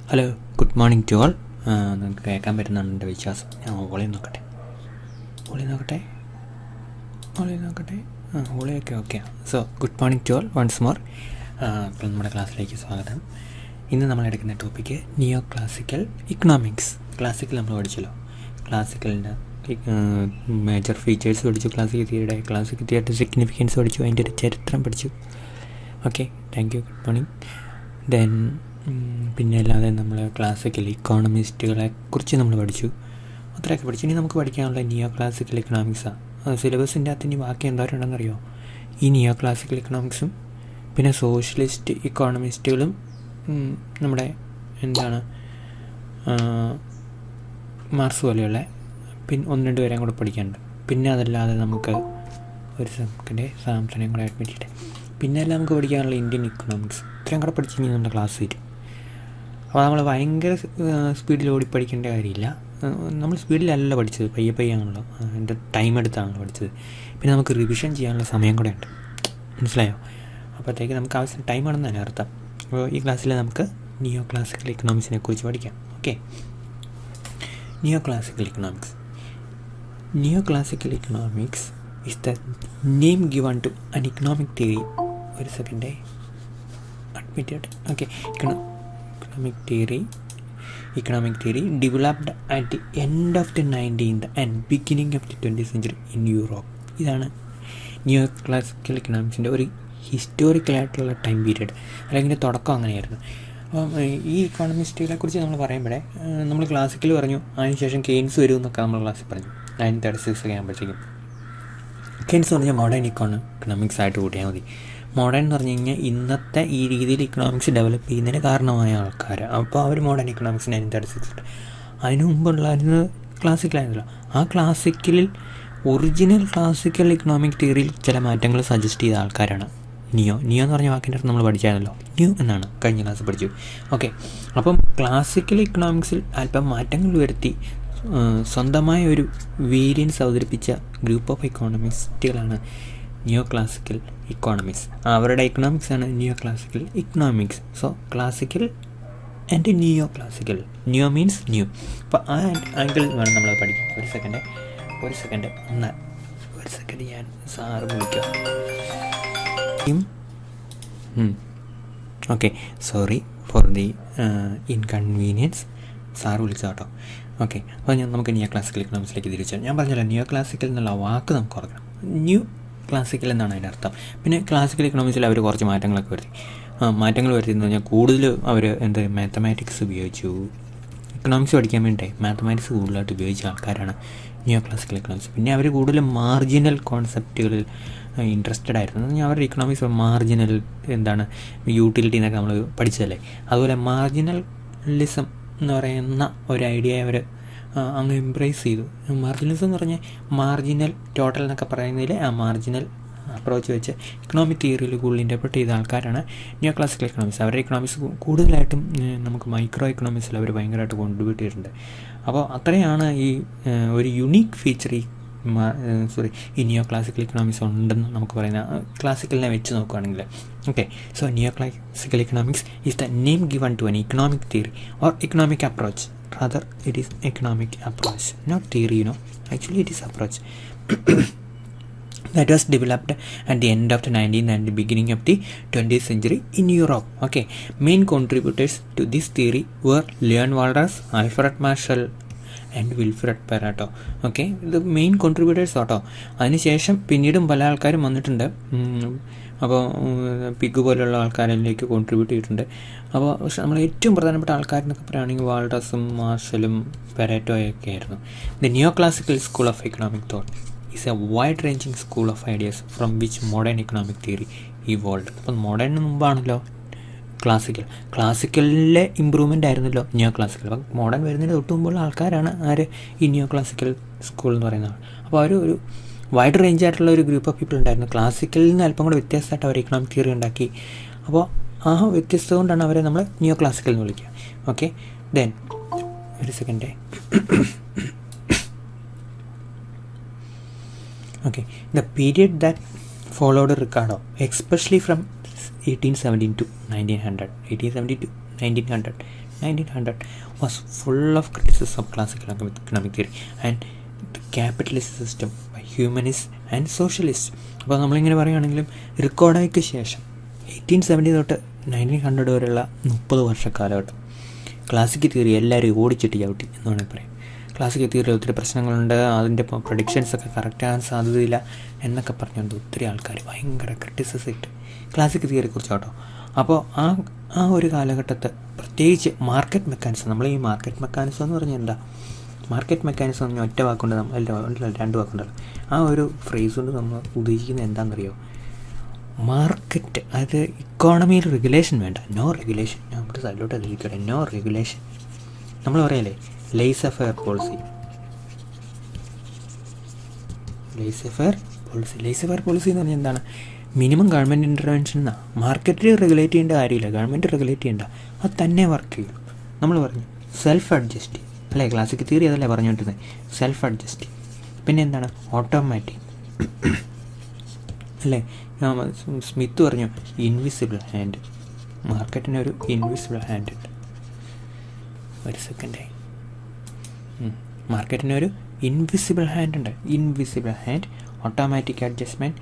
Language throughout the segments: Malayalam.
Hello, good morning to all. നിങ്ങൾക്ക് കേൾക്കാൻ പറ്റുന്നതാണ് എൻ്റെ വിശ്വാസം. ഞാൻ ഓളി നോക്കട്ടെ. ഓളിയൊക്കെ okay. So good morning to all once more. അപ്പോൾ നമ്മുടെ ക്ലാസ്സിലേക്ക് സ്വാഗതം. ഇന്ന് നമ്മൾ എടുക്കുന്ന topic neo classical economics. Classical നമ്മൾ പഠിച്ചല്ലോ. ക്ലാസിക്കലിൻ്റെ മേജർ ഫീച്ചേഴ്സ് പഠിച്ചു, ക്ലാസിക്കൽ തിയറിയുടെ സിഗ്നിഫിക്കൻസ് പഠിച്ചു, അതിൻ്റെ ഒരു ചരിത്രം പഠിച്ചു. Okay, thank you, good morning. Then പിന്നെ അല്ലാതെ നമ്മൾ ക്ലാസിക്കൽ ഇക്കോണമിസ്റ്റുകളെ കുറിച്ച് നമ്മൾ പഠിച്ചു, അത്രയൊക്കെ പഠിച്ചു. ഇനി നമുക്ക് പഠിക്കാനുള്ള നിയോ ക്ലാസിക്കൽ ഇക്കണോമിക്സാണ്. സിലബസിൻ്റെ അകത്ത് ഇനി ബാക്കി എന്തോരുണ്ടെന്നറിയോ? ഈ നിയോ ക്ലാസിക്കൽ ഇക്കണോമിക്സും പിന്നെ സോഷ്യലിസ്റ്റ് ഇക്കോണമിസ്റ്റുകളും നമ്മുടെ എന്താണ് മാർക്സ് പോലെയുള്ള പിന്നെ 1-2 പേരെയും കൂടെ പഠിക്കാനുണ്ട്. പിന്നെ അതല്ലാതെ നമുക്ക് ഒരു സെക്കൻഡ് സാംസണയും കൂടെ അഡ്മിറ്റ് ചെയ്യട്ടെ. പിന്നെ എല്ലാം നമുക്ക് പഠിക്കാനുള്ള ഇന്ത്യൻ ഇക്കണോമിക്സ്. ഇത്രയും കൂടെ പഠിച്ചു കഴിഞ്ഞാൽ നമ്മുടെ ക്ലാസ് വരും. അപ്പോൾ നമ്മൾ ഭയങ്കര സ്പീഡിൽ ഓടി പഠിക്കേണ്ട കാര്യമില്ല. നമ്മൾ സ്പീഡിലല്ല പഠിച്ചത്, പയ്യെ ആണല്ലോ, എൻ്റെ ടൈം എടുത്താണല്ലോ പഠിച്ചത്. പിന്നെ നമുക്ക് റിവിഷൻ ചെയ്യാനുള്ള സമയം കൂടെ ഉണ്ട്, മനസ്സിലായോ? അപ്പോഴത്തേക്ക് നമുക്ക് ആവശ്യം ടൈമാണെന്ന് തന്നെ അർത്ഥം. അപ്പോൾ ഈ ക്ലാസ്സിൽ നമുക്ക് നിയോ ക്ലാസിക്കൽ ഇക്കണോമിക്സിനെ കുറിച്ച് പഠിക്കാം. Okay, neo classical economics. Neo classical economics is the name given to an economic theory. ഒരു സെക്കൻഡേ, admitted. Okay, economic theory developed at the end of the 19th and beginning of the 20th century in Europe. ഇതാണ് നിയോ ക്ലാസിക്കൽ ഇക്കണോമിക്സിൻ്റെ ഒരു ഹിസ്റ്റോറിക്കലായിട്ടുള്ള ടൈം പീരീഡ്, അല്ലെങ്കിൽ തുടക്കം അങ്ങനെയായിരുന്നു. അപ്പം ഈ ഇക്കോണമിസ്റ്റുകളെ കുറിച്ച് നമ്മൾ പറയുമ്പോഴേ നമ്മൾ ക്ലാസിക്കൽ പറഞ്ഞു, അതിനുശേഷം കെയ്ൻസ് വരും എന്നൊക്കെ നമ്മൾ ക്ലാസ്സിൽ പറഞ്ഞു. 1936 ഒക്കെ ആകുമ്പോഴത്തേക്കും കെയ്ൻസ് പറഞ്ഞാൽ മോഡേൺ ഇക്കണോമിക്സ് ആയിട്ട് കൂട്ടിയാൽ മതി. മോഡേൺ എന്ന് പറഞ്ഞു കഴിഞ്ഞാൽ ഇന്നത്തെ ഈ രീതിയിൽ ഇക്കണോമിക്സ് ഡെവലപ്പ് ചെയ്യുന്നതിന് കാരണമായ ആൾക്കാർ. അപ്പോൾ അവർ മോഡേൺ ഇക്കണോമിക്സ് 1936. അതിന് മുമ്പുള്ളായിരുന്നു ക്ലാസിക്കലായിരുന്നല്ലോ. ആ ക്ലാസിക്കലിൽ ഒറിജിനൽ ക്ലാസിക്കൽ ഇക്കണോമിക് തിയറിയിൽ ചില മാറ്റങ്ങൾ സജസ്റ്റ് ചെയ്ത ആൾക്കാരാണ് നിയോ എന്ന് പറഞ്ഞ വാക്കിൻ്റെ അർത്ഥം നമ്മൾ പഠിച്ചാണല്ലോ, ന്യൂ എന്നാണ് കഴിഞ്ഞ ക്ലാസ് പഠിച്ചു. ഓക്കെ, അപ്പം ക്ലാസിക്കൽ ഇക്കണോമിക്സിൽ അല്പം മാറ്റങ്ങൾ വരുത്തി സ്വന്തമായ ഒരു വേരിയൻസ് അവതരിപ്പിച്ച ഗ്രൂപ്പ് ഓഫ് ഇക്കോണമിസ്റ്റുകളാണ് നിയോ ക്ലാസിക്കൽ ഇക്കോണമിക്സ്. അവരുടെ ഇക്കണോമിക്സാണ് neo classical economics. So classical and neo classical. Neo means new. അപ്പോൾ ആ ആംഗിൾ വേണം നമ്മൾ പഠിക്കാം. ഒരു സെക്കൻഡ് ഞാൻ സാറ് വിളിക്കാം. Okay, sorry for the inconvenience. Sir വിളിച്ചാൽ കേട്ടോ. ഓക്കെ, അപ്പോൾ നമുക്ക് നിയോ ക്ലാസിക്കൽ ഇക്കണോമിക്സിലേക്ക് തിരിച്ചാൽ, ഞാൻ പറഞ്ഞല്ലോ നിയോ ക്ലാസിക്കൽ എന്നുള്ള വാക്ക് നമുക്ക് ഓർക്കണം. ന്യൂ ക്ലാസിക്കൽ എന്നാണ് അതിൻ്റെ അർത്ഥം. പിന്നെ ക്ലാസിക്കൽ ഇക്കണോമിക്സിൽ അവർ കുറച്ച് മാറ്റങ്ങളൊക്കെ വരുത്തി. മാറ്റങ്ങൾ വരുത്തിയെന്ന് പറഞ്ഞാൽ കൂടുതൽ അവർ മാത്തമാറ്റിക്സ് ഉപയോഗിച്ചു. ഇക്കണോമിക്സ് പഠിക്കാൻ വേണ്ടി മാത്തമാറ്റിക്സ് കൂടുതലായിട്ട് ഉപയോഗിച്ച ആൾക്കാരാണ് നിയോ ക്ലാസിക്കൽ ഇക്കണോമിക്സ്. പിന്നെ അവർ കൂടുതലും മാർജിനൽ കോൺസെപ്റ്റുകളിൽ ഇൻട്രസ്റ്റഡ് ആയിരുന്നു. എന്ന് പറഞ്ഞാൽ അവരുടെ ഇക്കണോമിക്സ് മാർജിനൽ എന്താണ്, യൂട്ടിലിറ്റി എന്നൊക്കെ നമ്മൾ പഠിച്ചതല്ലേ. അതുപോലെ മാർജിനലിസം എന്ന് പറയുന്ന ഒരു ഐഡിയ അവർ അങ്ങ് എംബ്രേസ് ചെയ്തു. മാർജിനലിസം എന്ന് പറഞ്ഞാൽ മാർജിനൽ ടോട്ടൽ എന്നൊക്കെ പറയുന്നതിൽ ആ മാർജിനൽ അപ്രോച്ച് വെച്ച് ഇക്കണോമിക് തിയറിയിൽ കൂടുതൽ ഇൻ്റർപ്രറ്റ് ചെയ്ത ആൾക്കാരാണ് നിയോ ക്ലാസിക്കൽ ഇക്കണോമിക്സ്. അവരുടെ ഇക്കണോമിക്സ് കൂടുതലായിട്ടും നമുക്ക് മൈക്രോ ഇക്കണോമിക്സിൽ അവർ ഭയങ്കരമായിട്ട് കോൺട്രിബ്യൂട്ട് ചെയ്തിട്ടുണ്ട്. അപ്പോൾ അത്രയാണ് ഈ ഒരു യുണീക്ക് ഫീച്ചർ ഈ നിയോ ക്ലാസിക്കൽ ഇക്കണോമിക്സ് ഉണ്ടെന്ന് നമുക്ക് പറയുന്ന ക്ലാസിക്കലിനെ വെച്ച് നോക്കുകയാണെങ്കിൽ. Okay, so neo classical economics is the name given to an economic theory or economic approach. Rather, it is economic approach, not theory, Actually, it is approach that was developed at the end of the 19th and the beginning of the 20th century in Europe. Okay, main contributors to this theory were Leon Walras, Alfred Marshall and Wilfred Pareto. Okay, ഇത് മെയിൻ കോൺട്രിബ്യൂട്ടേഴ്സ് ആട്ടോ. അതിനുശേഷം പിന്നീടും പല ആൾക്കാരും വന്നിട്ടുണ്ട്. അപ്പോൾ പിഗ് പോലുള്ള ആൾക്കാരിലേക്ക് കോൺട്രിബ്യൂട്ട് ചെയ്തിട്ടുണ്ട്. അപ്പോൾ പക്ഷെ നമ്മൾ ഏറ്റവും പ്രധാനപ്പെട്ട ആൾക്കാരെന്നൊക്കെ പറയുകയാണെങ്കിൽ വാൾഡസും മാർഷലും പെരാറ്റോയൊക്കെ ആയിരുന്നു. The neo classical school of economic thought is A wide ranging school of ideas from which modern economic theory evolve. അപ്പം മോഡേണിന് മുമ്പാണല്ലോ ക്ലാസിക്കലിലെ ഇമ്പ്രൂവ്മെൻ്റ് ആയിരുന്നല്ലോ നിയോ ക്ലാസിക്കൽ. അപ്പം മോഡേൺ വരുന്നതിന് തൊട്ട് മുമ്പുള്ള ആൾക്കാരാണ് ആര് ഈ നിയോ ക്ലാസിക്കൽ സ്കൂൾ എന്ന് പറയുന്നത്. അപ്പോൾ അവർ ഒരു വൈഡ് റേഞ്ച് ആയിട്ടുള്ള ഒരു ഗ്രൂപ്പ് ഓഫ് പീപ്പിൾ ഉണ്ടായിരുന്നു. ക്ലാസിക്കലിൽ നിന്ന് അല്പം കൂടെ വ്യത്യസ്തമായിട്ട് അവർ ഇക്കണോമിക് തിയറി ഉണ്ടാക്കി. അപ്പോൾ ആ വ്യത്യസ്തത കൊണ്ടാണ് അവരെ നമ്മൾ നിയോ ക്ലാസിക്കൽ എന്ന് വിളിക്കുക. ഓക്കെ, ദെൻ ഒരു സെക്കൻഡേ. Okay, the period that followed Ricardo, especially from 1817 to 1900. 1870 to 1900. 1900 was full of criticism of classical economic theory and the capitalist system by humanists and socialists. അപ്പോൾ നമ്മളിങ്ങനെ പറയുകയാണെങ്കിലും റിക്കോർഡായിക്ക് ശേഷം 1870 തൊട്ട് 1900 വരെയുള്ള 30 വർഷ കാലഘട്ടം ക്ലാസിക്കൽ തിയറി എല്ലാവരും ഓടിച്ചിട്ട് ചവിട്ടി എന്ന് വേണമെങ്കിൽ പറയാം. ക്ലാസിക്കൽ തിയറിയിൽ ഒത്തിരി പ്രശ്നങ്ങളുണ്ട്, അതിൻ്റെ പ്രൊഡിക്ഷൻസൊക്കെ കറക്റ്റാകാൻ സാധ്യതയില്ല എന്നൊക്കെ പറഞ്ഞുകൊണ്ട് ഒത്തിരി ആൾക്കാർ ഭയങ്കര ക്രിറ്റിസിസം ഇട്ട് ക്ലാസിക്കൽ തിയറിയെക്കുറിച്ച് കേട്ടോ. അപ്പോൾ ആ ഒരു കാലഘട്ടത്ത് പ്രത്യേകിച്ച് മാർക്കറ്റ് മെക്കാനിസം, നമ്മൾ ഈ മാർക്കറ്റ് മെക്കാനിസം എന്ന് പറഞ്ഞാൽ എന്താ, മാർക്കറ്റ് മെക്കാനിസം എന്ന് പറഞ്ഞാൽ ഒറ്റ വാക്കുകൊണ്ട് നമ്മൾ 2 വാക്കുണ്ടല്ലോ, ആ ഒരു ഫ്രേസ് കൊണ്ട് നമ്മൾ ഉദ്ദേശിക്കുന്നത് എന്താണെന്നറിയോ, മാർക്കറ്റ്, അത് ഇക്കോണമിയിൽ റെഗുലേഷൻ വേണ്ട, നോ റെഗുലേഷൻ. ഞാൻ ഇവിടെ സൈഡിലോട്ട് അതിരിക്കട്ടെ, നോ റെഗുലേഷൻ. നമ്മൾ പറയല്ലേ laser fair policy. Laser fair policy എന്ന് പറഞ്ഞാൽ എന്താണ്, മിനിമം ഗവൺമെൻറ് ഇൻ്റർവെൻഷൻ എന്നാണ്. മാർക്കറ്റിൽ റെഗുലേറ്റ് ചെയ്യേണ്ട കാര്യമില്ല, ഗവൺമെൻറ് റെഗുലേറ്റ് ചെയ്യേണ്ട, അത് തന്നെ വർക്ക് ചെയ്യും. നമ്മൾ പറഞ്ഞു സെൽഫ് അഡ്ജസ്റ്റ് അല്ലേ, ക്ലാസിക്കൽ തിയറി അതല്ലേ പറഞ്ഞുകൊണ്ടിരുന്നത്, സെൽഫ് അഡ്ജസ്റ്റ്. പിന്നെ എന്താണ് ഓട്ടോമാറ്റിക് അല്ലേ, സ്മിത്ത് പറഞ്ഞു ഇൻവിസിബിൾ ഹാൻഡ്. മാർക്കറ്റിന് ഒരു ഇൻവിസിബിൾ ഹാൻഡ് ഉണ്ട്. ഒരു സെക്കൻഡായി, മാർക്കറ്റിന് ഒരു ഇൻവിസിബിൾ ഹാൻഡ് ഉണ്ട്. Invisible hand, automatic adjustment,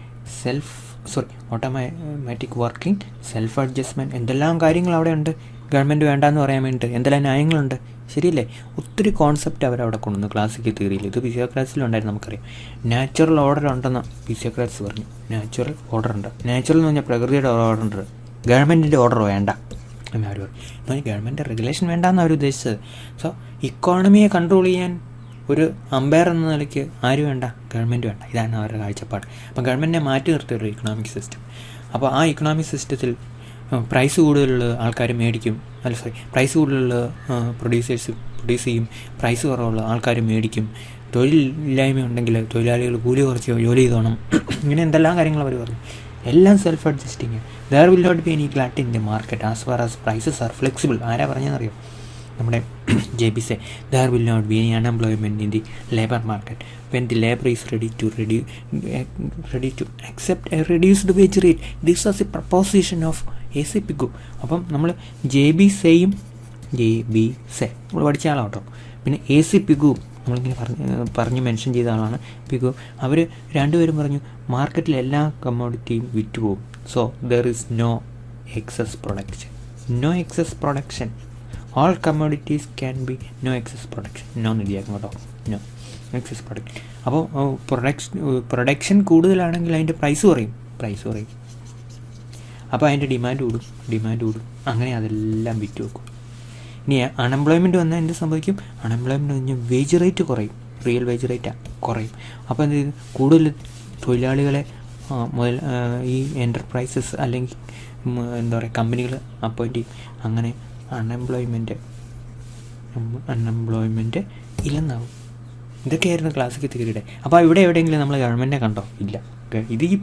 automatic working, self adjustment, എന്തെല്ലാം കാര്യങ്ങൾ അവിടെ ഉണ്ട്. ഗവൺമെൻറ് വേണ്ടാന്ന് പറയാൻ വേണ്ടിയിട്ട് എന്തെല്ലാം ന്യായങ്ങളുണ്ട്, ശരിയല്ലേ? ഒത്തിരി കോൺസെപ്റ്റ് അവരവിടെ കൊണ്ടുവന്നു ക്ലാസിക്കൽ തിയറിയിൽ. ഇത് ഫിസിയോക്രാറ്റ്സിലുണ്ടായിരുന്നു, നമുക്കറിയാം. നാച്ചുറൽ ഓർഡർ ഉണ്ടെന്ന് ഫിസിയോക്രാറ്റ്സ് പറഞ്ഞു. നാച്ചുറൽ ഓർഡർ ഉണ്ട്, നാച്ചുറൽ എന്ന് പറഞ്ഞാൽ പ്രകൃതിയുടെ ഓർഡർ ഉണ്ട്, ഗവൺമെൻറ്റിൻ്റെ ഓർഡർ വേണ്ട എന്ന് അവർ പറഞ്ഞു. എന്നാൽ ഗവൺമെൻറ് റെഗുലേഷൻ വേണ്ടാന്ന് അവർ ഉദ്ദേശിച്ചത്. സോ ഇക്കോണമിയെ കൺട്രോൾ ചെയ്യാൻ ഒരു അമ്പയർ എന്ന നിലയ്ക്ക് ആര് വേണ്ട, ഗവൺമെൻറ് വേണ്ട. ഇതാണ് അവരുടെ കാഴ്ചപ്പാട്. അപ്പം ഗവൺമെൻറ്റിനെ മാറ്റി നിർത്തിയ ഒരു ഇക്കണോമിക് സിസ്റ്റം. അപ്പോൾ ആ ഇക്കണോമിക് സിസ്റ്റത്തിൽ പ്രൈസ് കൂടുതലുള്ള ആൾക്കാർ മേടിക്കും, പ്രൈസ് കൂടുതലുള്ള പ്രൊഡ്യൂസ് ചെയ്യും, പ്രൈസ് കുറവുള്ള ആൾക്കാർ മേടിക്കും, തൊഴിലില്ലായ്മ ഉണ്ടെങ്കിൽ തൊഴിലാളികൾ കൂലി കുറച്ച് ജോലി ചെയ്തോണം, ഇങ്ങനെ എന്തെല്ലാം കാര്യങ്ങൾ അവർ പറഞ്ഞു. എല്ലാം self adjusting. There will not be any glut in the market as far as prices are flexible. ആരാ പറഞ്ഞതെന്നറിയോ, നമ്മുടെ JBC. There will not be any unemployment in the labor market when the labor is ready to accept a reduced wage rate. This was a proposition of AC Pigu. അപ്പം നമ്മൾ JBC നമ്മൾ പഠിച്ച ആളാട്ടോ. പിന്നെ AC Pigu നമ്മളിങ്ങനെ പറഞ്ഞ് മെൻഷൻ ചെയ്ത ആളാണ് പിഗു. അവർ രണ്ടുപേരും പറഞ്ഞു മാർക്കറ്റിൽ എല്ലാ കമ്മോഡിറ്റിയും വിറ്റുപോകും. So there is no excess production. All commodities can be no excess production. No നിധിയാക്കും കേട്ടോ, നോ എക്സസ് പ്രൊഡക്ഷൻ. അപ്പോൾ പ്രൊഡക്ഷൻ കൂടുതലാണെങ്കിൽ അതിൻ്റെ പ്രൈസ് കുറയും. അപ്പോൾ അതിൻ്റെ ഡിമാൻഡ് കൂടും. അങ്ങനെ അതെല്ലാം വിറ്റ് വെക്കും. ഇനി അൺഎംപ്ലോയ്മെൻറ്റ് വന്നാൽ എന്ത് സംഭവിക്കും, അൺഎംപ്ലോയ്മെൻറ്റ് കഴിഞ്ഞാൽ വേജ് റേറ്റ് കുറയും, റിയൽ വേജ് റേറ്റ് കുറയും. അപ്പോൾ എന്ത് ചെയ്യും, കൂടുതൽ തൊഴിലാളികളെ ഈ എൻ്റർപ്രൈസസ് അല്ലെങ്കിൽ എന്താ പറയുക കമ്പനികൾ അപ്പോയിൻറ്റ് ചെയ്യും. അങ്ങനെ അൺഎംപ്ലോയ്മെൻറ്റ് ഇല്ലെന്നാവും. ഇതൊക്കെയായിരുന്നു ക്ലാസിക്കൽ തിയറിയുടെ. അപ്പോൾ ഇവിടെ എവിടെയെങ്കിലും നമ്മൾ ഗവൺമെൻറ്റിനെ കണ്ടോ? ഇല്ല. ഇത് ഈ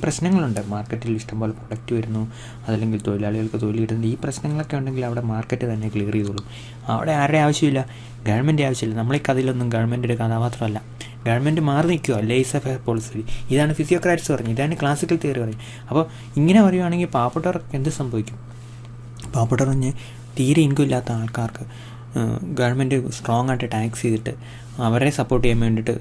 പ്രശ്നങ്ങളുണ്ട്. മാർക്കറ്റിൽ ഇഷ്ടംപോലെ പ്രൊഡക്റ്റ് വരുന്നു, അതല്ലെങ്കിൽ തൊഴിലാളികൾക്ക് തൊഴിൽ കിട്ടുന്നത്, ഈ പ്രശ്നങ്ങളൊക്കെ ഉണ്ടെങ്കിൽ അവിടെ മാർക്കറ്റ് തന്നെ ക്ലിയർ ചെയ്തോളും. അവിടെ ആരുടെ ആവശ്യമില്ല, ഗവൺമെൻറ് ആവശ്യമില്ല. നമ്മളീ കഥയിലൊന്നും ഗവൺമെൻറ്റിൻ്റെ കഥാപാത്രമല്ല. ഗവൺമെൻറ് മാറി നിൽക്കുക, ലേസർ ഫെയർ പോളിസി. ഇതാണ് ഫിസിയോക്രാറ്റ്സ് പറഞ്ഞു, ഇതാണ് ക്ലാസിക്കൽ തിയറി പറയും. അപ്പോൾ ഇങ്ങനെ പറയുവാണെങ്കിൽ പാവപ്പെട്ടവർക്ക് എന്ത് സംഭവിക്കും? പാവപ്പെട്ടവർ പറഞ്ഞ് തീരെ ഇൻകം ഇല്ലാത്ത ആൾക്കാർക്ക് ഗവൺമെൻറ് സ്ട്രോങ് ആയിട്ട് ടാക്സ് ചെയ്തിട്ട് അവരെ സപ്പോർട്ട് ചെയ്യാൻ വേണ്ടിയിട്ട്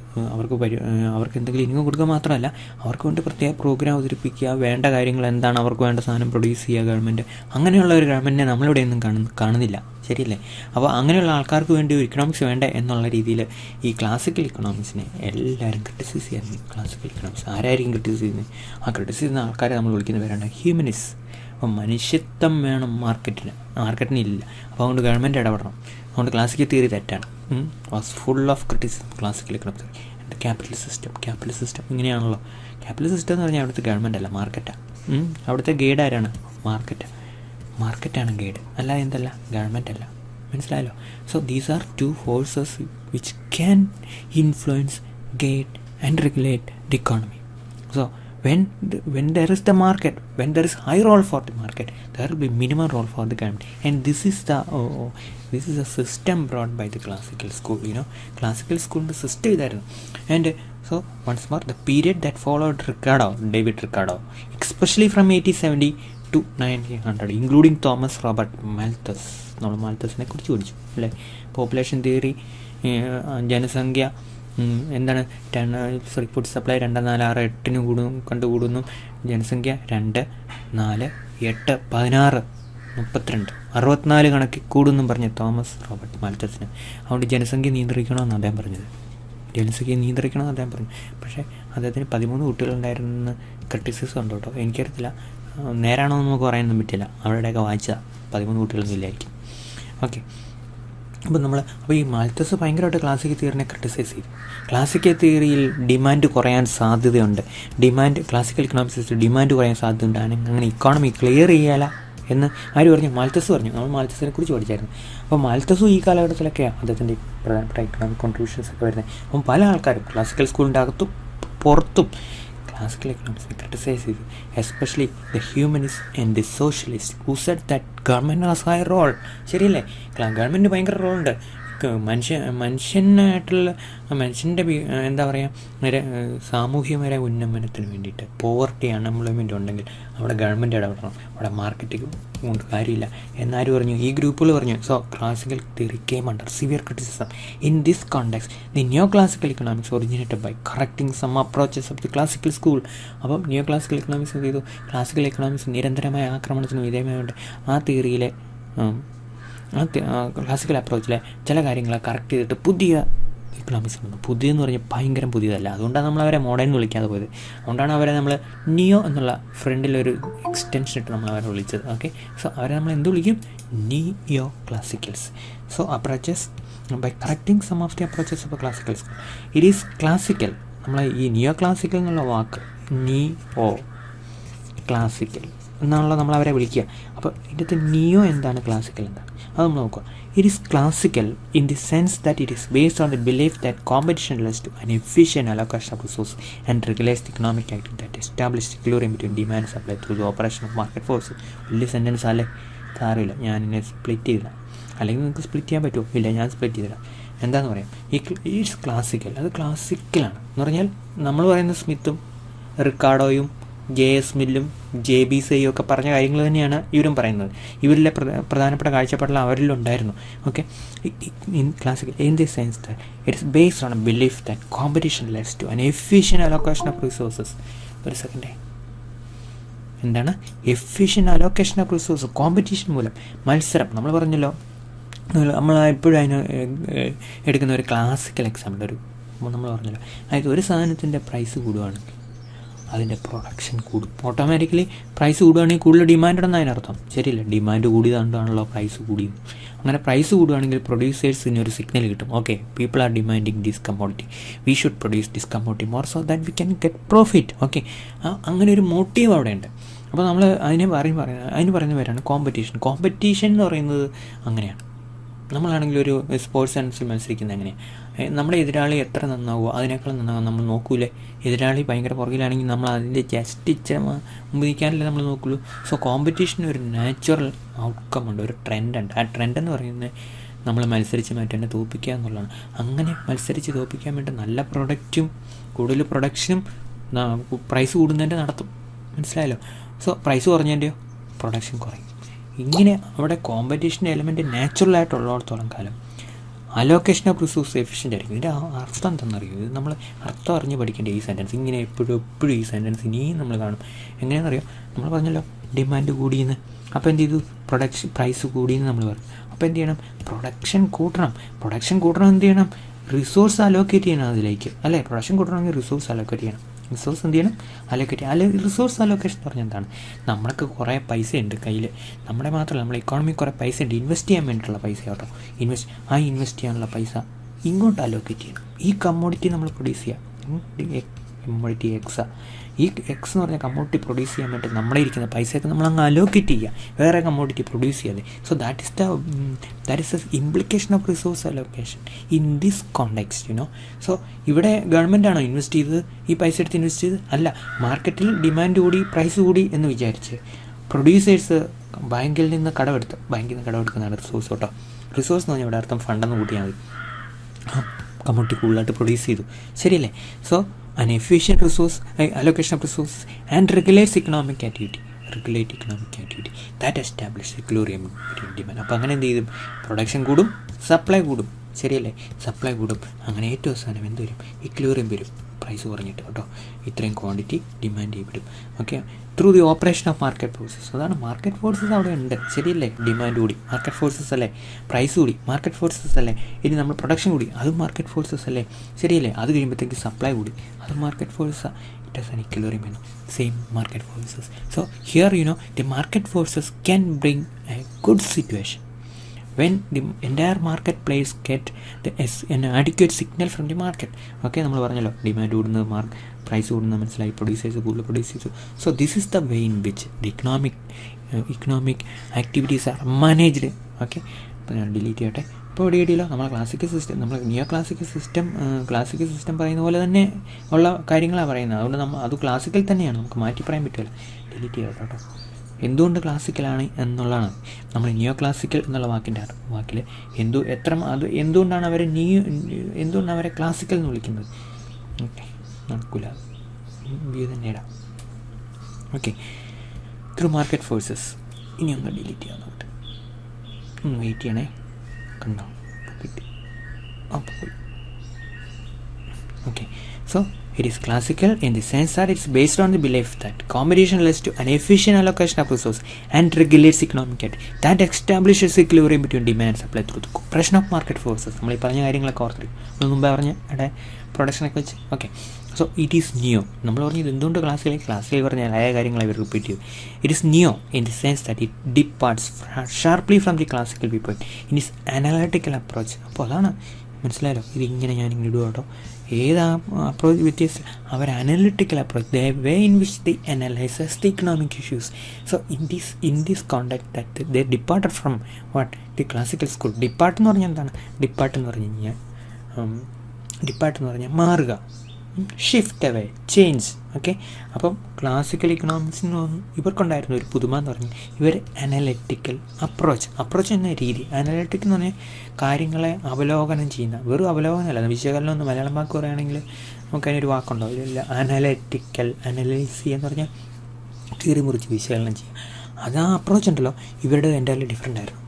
അവർക്ക് എന്തെങ്കിലും ഇൻകം കൊടുക്കുക മാത്രമല്ല, അവർക്ക് വേണ്ടി പ്രത്യേക പ്രോഗ്രാം അവതരിപ്പിക്കുക, വേണ്ട കാര്യങ്ങൾ എന്താണ് അവർക്ക് വേണ്ട സാധനം പ്രൊഡ്യൂസ് ചെയ്യുക ഗവൺമെൻറ്. അങ്ങനെയുള്ള ഒരു ഗവൺമെൻറ്റിനെ നമ്മളിവിടെയൊന്നും കാണുന്നില്ല, ശരിയല്ലേ? അപ്പോൾ അങ്ങനെയുള്ള ആൾക്കാർക്ക് വേണ്ടി ഒരു ഇക്കണോമിക്സ് വേണ്ട എന്നുള്ള രീതിയിൽ ഈ ക്ലാസിക്കൽ ഇക്കണോമിക്സിനെ എല്ലാവരും ക്രിട്ടിസൈസ് ചെയ്യുന്നു. ക്ലാസിക്കൽ ഇക്കണോമിക്സ് ആരായിരിക്കും ക്രിട്ടിസൈസ് ചെയ്യുന്നത്? ആ ക്രിട്ടിസൈസ് ചെയ്യുന്ന ആൾക്കാരെ നമ്മൾ വിളിക്കുന്ന പേരാണ് ഹ്യൂമനിസ്റ്റ്. അപ്പം മനുഷ്യത്വം വേണം മാർക്കറ്റിന് ഇല്ല. അപ്പോൾ അതുകൊണ്ട് ഗവൺമെൻറ് ഇടപെടണം. അതുകൊണ്ട് ക്ലാസിക്കൽ തിയറി തെറ്റാണ്. Was full of criticism classical economics. And capital system ഇങ്ങനെയാണല്ലോ. ക്യാപിറ്റൽ സിസ്റ്റം എന്ന് പറഞ്ഞാൽ അവിടുത്തെ ഗവൺമെൻറ് അല്ല, മാർക്കറ്റാണ്. അവിടുത്തെ ഗൈഡ് ആരാണ്? മാർക്കറ്റാണ് ഗൈഡ്, അല്ലാതെ എന്തല്ല, ഗവൺമെൻറ് അല്ല. മനസ്സിലായല്ലോ? So these are 2 forces which can influence, guide and regulate the economy. So when there is the market, when there is high role for the market, there will be minimum role for the government. And this is a system brought by the classical school. Classical school system idairunnu. And so once more, the period that followed David Ricardo, especially from 1870 to 1900 including Thomas Robert മാൽത്തസ്. നമ്മൾ മാൽത്തസിനെ കുറിച്ച് പഠിച്ചു അല്ലേ. പോപ്പുലേഷൻ തിയറി, ജനസംഖ്യ എന്താണ് ഫുഡ് സപ്ലൈ 2, 4, 6, 8 കണ്ടുകൂടുന്നു. ജനസംഖ്യ 2, 4, 8, 16, 32, 64 കണക്കിൽ കൂടുമെന്നും പറഞ്ഞ് തോമസ് റോബർട്ട് മാൽത്തസിന്. അതുകൊണ്ട് ജനസംഖ്യ നിയന്ത്രിക്കണമെന്ന് അദ്ദേഹം പറഞ്ഞത്. ജനസംഖ്യ നിയന്ത്രിക്കണമെന്ന് അദ്ദേഹം പറഞ്ഞു. പക്ഷേ അദ്ദേഹത്തിന് 13 കുട്ടികളുണ്ടായിരുന്നെന്ന് ക്രിറ്റിസിസം ഉണ്ട് കേട്ടോ. എനിക്കറിയത്തില്ല, നേരാണോ എന്ന് നമുക്ക് പറയാനൊന്നും പറ്റില്ല. അവരുടെയൊക്കെ വായിച്ചാൽ 13 കുട്ടികളൊന്നും ഇല്ലായിരിക്കും. ഓക്കെ, അപ്പോൾ ഈ മാൽത്തസ് ഭയങ്കരമായിട്ട് ക്ലാസിക്കൽ തിയറിനെ ക്രിട്ടിസൈസ് ചെയ്തു. ക്ലാസിക്കൽ തിയറിയിൽ ഡിമാൻഡ് കുറയാൻ സാധ്യതയുണ്ട്, ക്ലാസിക്കൽ ഇക്കണോമിക്സിൽ ഡിമാൻഡ് കുറയാൻ സാധ്യതയുണ്ട്, അങ്ങനെ ഇക്കോണമി ക്ലിയർ ചെയ്യാല എന്ന് ആര് പറഞ്ഞു? മാൽത്തസ് പറഞ്ഞു. നമ്മൾ മാൽത്തസിനെ കുറിച്ച് പഠിച്ചായിരുന്നു. അപ്പോൾ മാൽത്തസും ഈ കാലഘട്ടത്തിലൊക്കെയാണ് അദ്ദേഹത്തിൻ്റെ പ്രധാനപ്പെട്ട ഇക്കണോമിക് കോൺട്രിബ്യൂഷൻസ് ഒക്കെ വരുന്നത്. അപ്പം പല ആൾക്കാരും ക്ലാസിക്കൽ സ്കൂളിൻ്റെ അകത്തും പുറത്തും ക്ലാസിക്കൽ എക്കണോമിക്സിനെ ക്രിട്ടിസൈസ് ചെയ്തു. Especially the humanist and the socialist who said that government has high role. ശരിയല്ലേ, ഗവൺമെൻറ് ഭയങ്കര റോളുണ്ട് മനുഷ്യനായിട്ടുള്ള മനുഷ്യൻ്റെ എന്താ പറയുക സാമൂഹികമായ ഉന്നമനത്തിന് വേണ്ടിയിട്ട്. പോവർട്ടി അൺഎംപ്ലോയ്മെൻറ്റ് ഉണ്ടെങ്കിൽ അവിടെ ഗവൺമെൻറ് ഇടപെടണം, അവിടെ മാർക്കറ്റിംഗ് കൊണ്ട് കാര്യമില്ല എന്നാരും പറഞ്ഞു. ഈ ഗ്രൂപ്പുകൾ പറഞ്ഞു. So classical theory came under severe criticism. In this context the neo classical economics originated by correcting some approaches of the classical school. അപ്പം നിയോ ക്ലാസിക്കൽ ഇക്കണോമിക്സ് എന്ത് ചെയ്തു? ക്ലാസിക്കൽ ഇക്കണോമിക്സ് നിരന്തരമായ ആക്രമണത്തിന് വിധേയമായുണ്ട്. ആ തിയറിയിലെ ക്ലാസിക്കൽ അപ്രോച്ചിലെ ചില കാര്യങ്ങളെ കറക്റ്റ് ചെയ്തിട്ട് പുതിയ ഇക്കണോമിക്സ് വന്നു. പുതിയെന്ന് പറഞ്ഞാൽ ഭയങ്കര പുതിയതല്ല. അതുകൊണ്ടാണ് നമ്മളവരെ മോഡേൺ എന്ന് വിളിക്കാതെ പോയത്. അതുകൊണ്ടാണ് അവരെ നമ്മൾ നിയോ എന്നുള്ള ഫ്രണ്ടിലൊരു എക്സ്റ്റൻഷൻ ഇട്ട് നമ്മൾ അവരെ വിളിച്ചത്. ഓക്കെ, സോ അവരെ നമ്മൾ എന്ത് വിളിക്കും? Neo classicals. So approaches by correcting some of the approaches of classical school. It is classical. നമ്മൾ ഈ നിയോ ക്ലാസിക്കൽ എന്നുള്ള വാക്ക് നിയോ ക്ലാസിക്കൽ എന്നാണല്ലോ നമ്മൾ അവരെ വിളിക്കുക. അപ്പോൾ ഇതിൻ്റെ നിയോ എന്താണ്, ക്ലാസിക്കൽ എന്താണ്, അത് നമ്മൾ നോക്കുക. It is classical in the sense that it is based on the belief that competition leads to an efficient allocation of resource and regulates the economic activity that establish equilibrium between demand supply through the operation of market force. വലിയ സെൻറ്റൻസ് അല്ലേ, സാരമില്ല, ഞാനിന്നെ സ്പ്ലിറ്റ് ചെയ്തിടാം. അല്ലെങ്കിൽ നിങ്ങൾക്ക് സ്പ്ലിറ്റ് ചെയ്യാൻ പറ്റുമോ? ഇല്ല, ഞാൻ സ്പ്ലിറ്റ് ചെയ്തിടാം. എന്താണെന്ന് പറയാം, ഇറ്റ്സ് ക്ലാസിക്കൽ. അത് ക്ലാസിക്കലാണ് എന്ന് പറഞ്ഞാൽ നമ്മൾ പറയുന്ന സ്മിത്തും റിക്കാർഡോയും JS മില്ലും JB സൈയും ഒക്കെ പറഞ്ഞ കാര്യങ്ങൾ തന്നെയാണ് ഇവരും പറയുന്നത്. ഇവരിലെ പ്രധാനപ്പെട്ട കാഴ്ചപ്പാടെല്ലാം അവരിലുണ്ടായിരുന്നു. Okay, in classical in the sense that it is based on a belief that competition leads to an efficient allocation of resources. ഒരു സെക്കൻഡേ, എന്താണ് efficient allocation of resource? Competition മൂലം, മത്സരം. നമ്മൾ പറഞ്ഞല്ലോ, നമ്മൾ എപ്പോഴും അതിന് എടുക്കുന്ന ഒരു ക്ലാസിക്കൽ എക്സാമ്പിൾ നമ്മൾ പറഞ്ഞല്ലോ, അതായത് ഒരു സാധനത്തിൻ്റെ പ്രൈസ് കൂടുകയാണെങ്കിൽ അതിൻ്റെ പ്രൊഡക്ഷൻ കൂടും. ഓട്ടോമാറ്റിക്കലി പ്രൈസ് കൂടുകയാണെങ്കിൽ കൂടുതൽ ഡിമാൻഡ് ഉണ്ടെന്ന് അതിനർത്ഥം. ശരിയല്ല, ഡിമാൻഡ് കൂടിയതുകൊണ്ടാണല്ലോ പ്രൈസ് കൂടിയത്. അങ്ങനെ പ്രൈസ് കൂടുകയാണെങ്കിൽ പ്രൊഡ്യൂസേഴ്സിന് ഒരു സിഗ്നൽ കിട്ടും. Okay, people are demanding this commodity, we should produce this commodity more so that we can get profit. Okay, അങ്ങനെ ഒരു മോട്ടീവ് അവിടെ ഉണ്ട്. അപ്പോൾ നമ്മൾ അതിന് പറയുന്ന പേരാണ് കോമ്പറ്റീഷൻ. കോമ്പറ്റീഷൻ എന്ന് പറയുന്നത് അങ്ങനെയാണ്. നമ്മളാണെങ്കിൽ ഒരു സ്പോർട്സ് സെൻസിൽ മത്സരിക്കുന്നത് എങ്ങനെയാണ്? നമ്മുടെ എതിരാളി എത്ര നന്നാവുമോ അതിനേക്കാൾ നന്നാവും നമ്മൾ നോക്കൂലേ. എതിരാളി ഭയങ്കര പുറകിലാണെങ്കിൽ നമ്മൾ അതിൻ്റെ ജസ്റ്റ് ഇച്ചിരി മുമ്പ് നിൽക്കാനല്ലേ നമ്മൾ നോക്കുള്ളൂ. സോ കോമ്പറ്റീഷന് ഒരു നാച്ചുറൽ ഔട്ട്കം ഉണ്ട്, ഒരു ട്രെൻഡുണ്ട്. ആ ട്രെൻഡ് എന്ന് പറയുന്നത് നമ്മൾ മത്സരിച്ച് മറ്റെന്നെ തോൽപ്പിക്കുക എന്നുള്ളതാണ്. അങ്ങനെ മത്സരിച്ച് തോൽപ്പിക്കാൻ വേണ്ടി നല്ല പ്രൊഡക്റ്റും കൂടുതൽ പ്രൊഡക്ഷനും പ്രൈസ് കൂടുന്നതിൻ്റെ നടത്തും. മനസ്സിലായല്ലോ? സോ പ്രൈസ് കുറഞ്ഞതിൻ്റെയോ പ്രൊഡക്ഷൻ കുറയും. ഇങ്ങനെ അവിടെ കോമ്പറ്റീഷൻ എലിമെൻറ്റ് നാച്ചുറലായിട്ടുള്ളിടത്തോളം കാലം അലോക്കേഷൻ ഓഫ് റിസോഴ്സ് എഫിഷ്യൻ്റ് ആയിരിക്കും. ഇതിൻ്റെ അർത്ഥം എന്താണെന്നറിയും? ഇത് നമ്മൾ അർത്ഥം അറിഞ്ഞ് പഠിക്കേണ്ട ഈ സെൻറ്റൻസ്. ഇങ്ങനെ എപ്പോഴും ഈ സെൻറ്റൻസ് ഇനിയും നമ്മൾ കാണും. എങ്ങനെയാണെന്നറിയോ? നമ്മൾ പറഞ്ഞല്ലോ ഡിമാൻഡ് കൂടിയെന്ന്. അപ്പോൾ എന്ത് ചെയ്തു? പ്രൈസ് കൂടിയെന്ന് നമ്മൾ പറയും. അപ്പോൾ എന്ത് ചെയ്യണം? പ്രൊഡക്ഷൻ കൂട്ടണം. എന്ത് ചെയ്യണം? റിസോഴ്സ് അലോക്കേറ്റ് ചെയ്യണം അതിലേക്ക്, അല്ലേ? പ്രൊഡക്ഷൻ കൂട്ടണമെങ്കിൽ റിസോഴ്സ് അലോക്കേറ്റ് ചെയ്യണം. റിസോഴ്സ് എന്ത് ചെയ്യണം? റിസോഴ്സ് അലോക്കേഷൻ എന്ന് പറഞ്ഞാൽ എന്താണ്? നമ്മൾക്ക് കുറേ പൈസ ഉണ്ട് കയ്യിൽ. നമ്മുടെ മാത്രമല്ല, നമ്മുടെ ഇക്കോണമിക്ക് കുറേ പൈസ ഉണ്ട്. ഇൻവെസ്റ്റ് ചെയ്യാൻ വേണ്ടിയിട്ടുള്ള പൈസ കേട്ടോ. ഇൻവെസ്റ്റ് ചെയ്യാനുള്ള പൈസ ഇങ്ങോട്ട് അലോക്കേറ്റ് ചെയ്യണം. ഈ കമ്മോഡിറ്റി നമ്മൾ പ്രൊഡ്യൂസ് ചെയ്യുക. കമ്മോഡിറ്റി എക്സാണ്. ഈ എക്സ് എന്ന് പറഞ്ഞാൽ കമ്മോഡിറ്റി പ്രൊഡ്യൂസ് ചെയ്യാൻ വേണ്ടി നമ്മുടെ ഇരിക്കുന്ന പൈസയൊക്കെ നമ്മൾ അങ്ങ് അലോക്കേറ്റ് ചെയ്യുക, വേറെ കമ്മോഡിറ്റി പ്രൊഡ്യൂസ് ചെയ്യാതെ. So that is the implication of resource allocation in this context, you know. So ഇവിടെ ഗവൺമെൻറ്റാണോ ഇൻവെസ്റ്റ് ചെയ്തത്? ഈ പൈസ എടുത്ത് ഇൻവെസ്റ്റ് ചെയ്ത് അല്ല. മാർക്കറ്റിൽ ഡിമാൻഡ് കൂടി പ്രൈസ് കൂടി എന്ന് വിചാരിച്ച് പ്രൊഡ്യൂസേഴ്സ് ബാങ്കിൽ നിന്ന് കടമെടുക്കുന്നതാണ് റിസോഴ്സ് കേട്ടോ. റിസോഴ്സ് എന്ന് പറഞ്ഞാൽ ഇവിടെ അർത്ഥം ഫണ്ടെന്ന് കൂട്ടിയാൽ മതി. കമ്മോഡിറ്റി കൂടുതലായിട്ട് പ്രൊഡ്യൂസ് ചെയ്തു, ശരിയല്ലേ? So an efficient resource allocation of resources and regulates economic activity. Regulate economic activity that establish equilibrium between demand. അപ്പോൾ അങ്ങനെ എന്ത് ചെയ്യും, പ്രൊഡക്ഷൻ കൂടും, സപ്ലൈ കൂടും, ശരിയല്ലേ, സപ്ലൈ കൂടും. അങ്ങനെ ഏറ്റവും അവസാനം എന്ത് വരും, ഇക്വിലിബ്രിയം വരും, പ്രൈസ് കുറഞ്ഞിട്ട് കേട്ടോ. ഇത്രയും ക്വാണ്ടിറ്റി ഡിമാൻഡ് ചെയ്യപ്പെടും. Okay, through the operation of market forces. അതാണ് മാർക്കറ്റ് ഫോഴ്സസ് അവിടെ ഉണ്ട്, ശരിയല്ലേ. ഡിമാൻഡ് കൂടി, മാർക്കറ്റ് ഫോഴ്സസ് അല്ലേ. പ്രൈസ് കൂടി, മാർക്കറ്റ് ഫോഴ്സസ് അല്ലേ. ഇനി നമ്മൾ പ്രൊഡക്ഷൻ കൂടി, അതും മാർക്കറ്റ് ഫോഴ്സസ് അല്ലേ, ശരിയല്ലേ. അത് കഴിയുമ്പോഴത്തേക്ക് സപ്ലൈ കൂടി, അതും market ഫോഴ്സസാണ്. It has an equilibrium, same market forces. So here the market forces can bring a good situation when the entire marketplace get an adequate signal from the market. Okay, നമ്മൾ പറഞ്ഞല്ലോ ഡിമാൻഡ് കൂടുന്നത്, പ്രൈസ് കൂടുന്നത് മനസ്സിലായി, പ്രൊഡ്യൂസേഴ്സ് കൂടുതൽ പ്രൊഡ്യൂസ് ചെയ്തു. So this is the way in which the economic activities are managed. Okay, അപ്പോൾ ഞാൻ ഡിലീറ്റ് ചെയ്യട്ടെ. ഇപ്പോൾ ഇവിടെ ഇടിയില്ലോ നമ്മൾ ക്ലാസിക്കൽ സിസ്റ്റം, നമ്മൾ നിയോ ക്ലാസിക്കൽ സിസ്റ്റം പറയുന്ന പോലെ തന്നെ ഉള്ള കാര്യങ്ങളാണ് പറയുന്നത്. അതുകൊണ്ട് അത് ക്ലാസിക്കൽ തന്നെയാണ്, നമുക്ക് മാറ്റി പറയാൻ പറ്റില്ല. ഡിലീറ്റ് ചെയ്യാം കേട്ടോ. എന്തുകൊണ്ട് ക്ലാസിക്കലാണ് എന്നുള്ളതാണ് നമ്മൾ നിയോ ക്ലാസിക്കൽ എന്നുള്ള വാക്കിൽ എന്തുകൊണ്ടാണ് അവരെ ക്ലാസിക്കൽ എന്ന് വിളിക്കുന്നത്. ഓക്കെ, നടക്കില്ല, വ്യൂ തന്നെ ഇടാം. Okay, through market forces. ഇനി ഒന്ന് ഡിലീറ്റ് ചെയ്യാം, നോട്ട് ഒന്ന് വെയിറ്റ് ചെയ്യണേ. കണ്ടോ, കിട്ടി, അപ്പോൾ പോയി. Okay, so it is classical in the sense that it's based on the belief that competition leads to an efficient allocation of resources and regulates economic activity that establishes equilibrium between demand and supply through the operation of market forces. നമ്മൾ ഈ പറഞ്ഞ കാര്യങ്ങളൊക്കെ ഓർത്തിരിക്കും, മുമ്പേ പറഞ്ഞ അവിടെ പ്രൊഡക്ഷനൊക്കെ വെച്ച്. ഓക്കെ, സോ ഇറ്റ് ഈസ് നിയോ. നമ്മൾ പറഞ്ഞത് എന്തുകൊണ്ട് ക്ലാസ്സിക്കൽ പറഞ്ഞാൽ ആയ കാര്യങ്ങൾ അവർ റിപ്പീറ്റ് ചെയ്യും. It is neo in the sense that it ഡിപ്പാർട്സ് sharply from the classical view point in is analytical approach. അപ്പോൾ അതാണ് മനസ്സിലായല്ലോ, ഇതിങ്ങനെ ഞാനിങ്ങനെ ഇടുക കേട്ടോ. ഏത് അപ്രോച്ച് വ്യത്യാസം, അവർ analytical approach, the way in which the analyses the economic issues. So in this context that they departed from what the classical school. Depart എന്ന് പറഞ്ഞാൽ എന്താണ്? ഡിപ്പാർട്ട് എന്ന് പറഞ്ഞാൽ മാറുക, ഷിഫ്റ്റ് അവേ, ചേഞ്ച്. ഓക്കെ, അപ്പം ക്ലാസിക്കൽ ഇക്കണോമിക്സിന് ഇവർക്കുണ്ടായിരുന്ന ഒരു പുതുമ എന്ന് പറഞ്ഞാൽ ഇവർ അനലറ്റിക്കൽ അപ്രോച്ച് എന്ന രീതി. അനലറ്റിക് എന്ന് പറഞ്ഞാൽ കാര്യങ്ങളെ അവലോകനം ചെയ്യുന്ന, വെറും അവലോകനമല്ല, വിശകലനം എന്ന് മലയാളം വാക്ക് പറയുകയാണെങ്കിൽ നമുക്കതിനൊരു വാക്കുണ്ടോ, ഇല്ല. അനലൈസ് ചെയ്യുക എന്ന് പറഞ്ഞാൽ കീറി മുറിച്ച് വിശകലനം ചെയ്യുക. അത് ആ അപ്രോച്ച് ഉണ്ടല്ലോ, ഇവരുടെ എൻ്റയർലി ഡിഫറെൻ്റ് ആയിരുന്നു.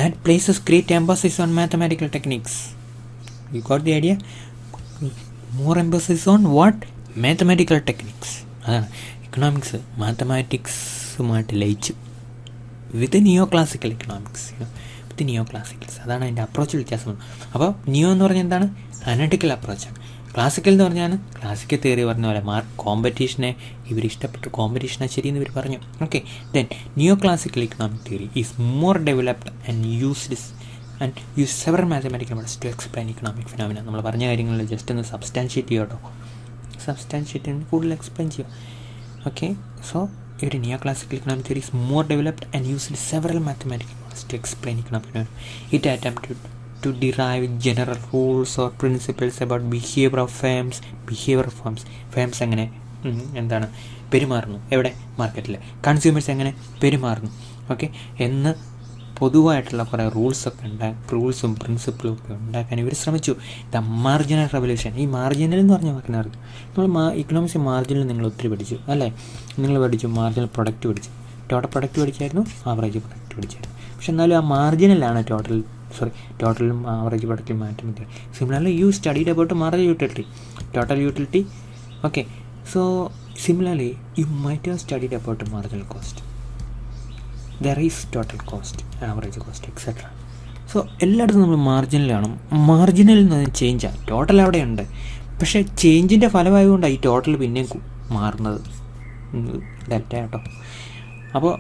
That places great emphasis on mathematical techniques. You got the idea? More emphasis on what? Mathematical techniques. അതാണ് ഇക്കണോമിക്സ് മാത്തമാറ്റിക്സുമായിട്ട് ലയിച്ചു വിത്ത് നിയോ ക്ലാസിക്കൽ ഇക്കണോമിക്സ്, വിത്ത് നിയോ ക്ലാസിക്കൽസ്. അതാണ് അതിൻ്റെ അപ്രോച്ച് വ്യത്യാസം. അപ്പോൾ നിയോ എന്ന് പറഞ്ഞാൽ എന്താണ്? അനലിറ്റിക്കൽ അപ്രോച്ചാണ്. ക്ലാസിക്കൽ എന്ന് പറഞ്ഞാൽ ക്ലാസിക്കൽ തിയറി പറഞ്ഞ പോലെ കോമ്പറ്റീഷനെ ഇവർ ഇഷ്ടപ്പെട്ടു, കോമ്പറ്റീഷനെ ശരിയെന്ന് ഇവർ പറഞ്ഞു. Okay, then neo classical economic theory is more developed and use several mathematical methods to explain economic phenomena. നമ്മൾ പറഞ്ഞ കാര്യങ്ങളിൽ ജസ്റ്റ് ഒന്ന് സബ്സ്റ്റാൻഷിയേറ്റ് ചെയ്യുക കേട്ടോ, സബ്സ്റ്റാൻഷിയേറ്റ് കൂടുതൽ എക്സ്പ്ലെയിൻ ചെയ്യുക. ഓക്കെ, സോ ഒരു neo classical economic theory is more developed and used several mathematical methods to explain economic phenomena. It attempted to derive general rules or principles about behavior of firms. Firms എങ്ങനെ എന്താണ് പെരുമാറുന്നു, എവിടെ? മാർക്കറ്റിൽ. കൺസ്യൂമേഴ്സ് എങ്ങനെ പെരുമാറുന്നു, ഓക്കെ, എന്ന് പൊതുവായിട്ടുള്ള കുറേ റൂൾസും പ്രിൻസിപ്പിളും ഒക്കെ ഉണ്ടാക്കാൻ ഇവർ ശ്രമിച്ചു. The marginal revolution. ഈ മാർജിനൽ എന്ന് പറഞ്ഞാൽ വാക്കിനറിയാം. നമ്മൾ ഇക്കണോമിക്സ് മാർജിനൽ നിങ്ങൾ ഒത്തിരി പഠിച്ചു അല്ലേ? നിങ്ങൾ പഠിച്ചു മാർജിനൽ പ്രൊഡക്റ്റ് പഠിച്ചു, ടോട്ടൽ പ്രൊഡക്റ്റ് പഠിച്ചായിരുന്നു, ആവറേജ് പ്രൊഡക്റ്റ് പഠിച്ചായിരുന്നു. പക്ഷെ എന്നാലും ആ മാർജിനലാണ് ടോട്ടലും ആവറേജ് പ്രൊഡക്റ്റിൽ മാറ്റം പറ്റും. Similarly you studied about marginal utility, total utility. Okay, so similarly you might have studied about marginal cost. There is total cost, average cost, etcetera. So എല്ലായിടത്തും നമ്മൾ മാർജിനലാണ്. മാർജിനൽ എന്ന് പറഞ്ഞാൽ ചേഞ്ചാണ്, ടോട്ടൽ അവിടെയുണ്ട്. പക്ഷേ ചേഞ്ചിൻ്റെ ഫലമായതുകൊണ്ടാണ് ഈ ടോട്ടൽ പിന്നെയും മാറുന്നത്. ഡെൽറ്റ കേട്ടോ. അപ്പോൾ